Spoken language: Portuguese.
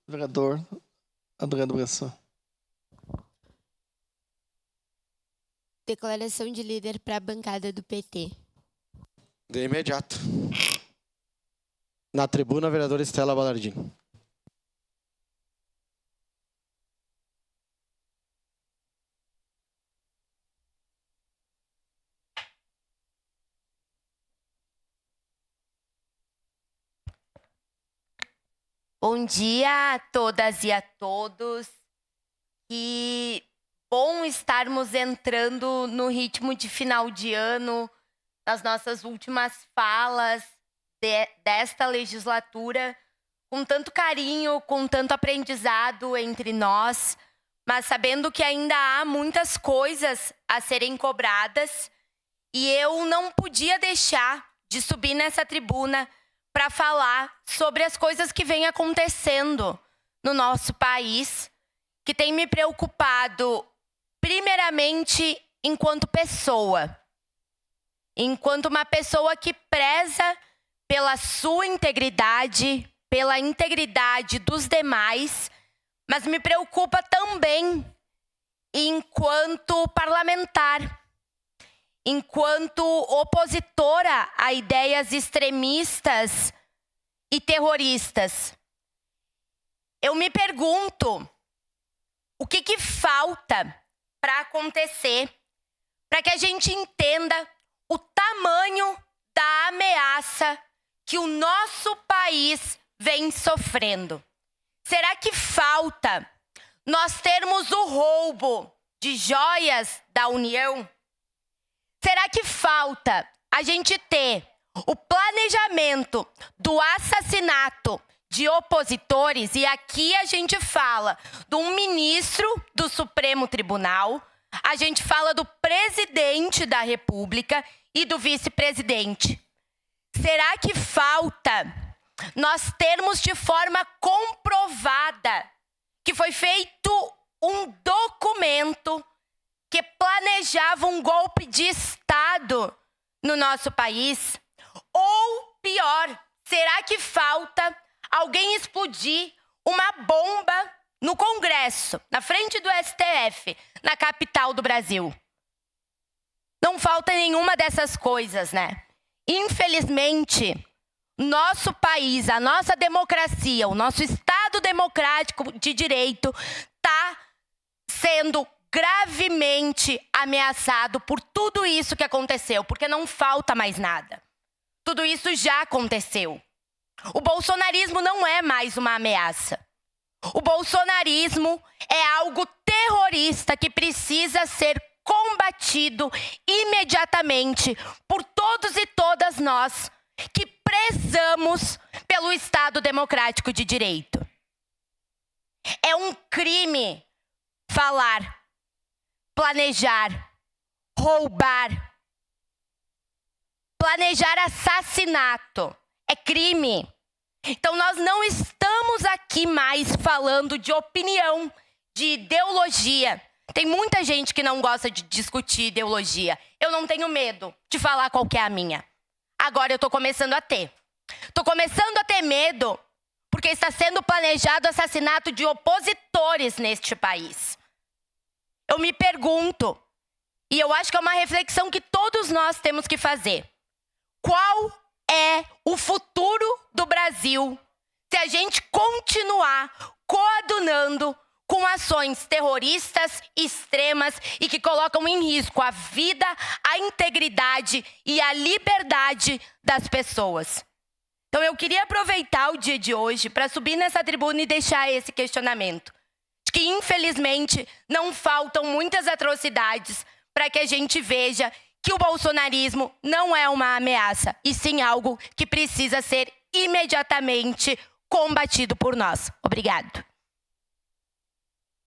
Vereador Adriano Bressan. Declaração de líder para a bancada do PT. De imediato. Na tribuna, a vereadora Estela Balardim. Bom dia a todas e a todos. Que bom estarmos entrando no ritmo de final de ano, nas nossas últimas falas desta legislatura, com tanto carinho, com tanto aprendizado entre nós, mas sabendo que ainda há muitas coisas a serem cobradas, e eu não podia deixar de subir nessa tribuna para falar sobre as coisas que vêm acontecendo no nosso país, que tem me preocupado, primeiramente, enquanto pessoa. Enquanto uma pessoa que preza pela sua integridade, pela integridade dos demais, mas me preocupa também enquanto parlamentar, enquanto opositora a ideias extremistas e terroristas. Eu me pergunto, o que falta para acontecer, para que a gente entenda o tamanho da ameaça que o nosso país vem sofrendo? Será que falta nós termos o roubo de joias da União? Será que falta a gente ter o planejamento do assassinato de opositores? E aqui a gente fala de um ministro do Supremo Tribunal, a gente fala do presidente da República e do vice-presidente. Será que falta nós termos de forma comprovada que foi feito um documento que planejava um golpe de Estado no nosso país? Ou, pior, será que falta alguém explodir uma bomba no Congresso, na frente do STF, na capital do Brasil? Não falta nenhuma dessas coisas, né? Infelizmente, nosso país, a nossa democracia, o nosso Estado democrático de direito está sendo gravemente ameaçado por tudo isso que aconteceu, porque não falta mais nada. Tudo isso já aconteceu. O bolsonarismo não é mais uma ameaça. O bolsonarismo é algo terrorista que precisa ser combatido imediatamente por todos e todas nós que prezamos pelo Estado democrático de direito. É um crime falar, planejar, roubar, planejar assassinato. É crime. Então nós não estamos aqui mais falando de opinião, de ideologia. Tem muita gente que não gosta de discutir ideologia. Eu não tenho medo de falar qual que é a minha. Agora eu estou começando a ter. Estou começando a ter medo porque está sendo planejado o assassinato de opositores neste país. Eu me pergunto, e eu acho que é uma reflexão que todos nós temos que fazer. Qual é o futuro do Brasil se a gente continuar coadunando com ações terroristas extremas e que colocam em risco a vida, a integridade e a liberdade das pessoas? Então eu queria aproveitar o dia de hoje para subir nessa tribuna e deixar esse questionamento. De que infelizmente não faltam muitas atrocidades para que a gente veja que o bolsonarismo não é uma ameaça, e sim algo que precisa ser imediatamente combatido por nós. Obrigado.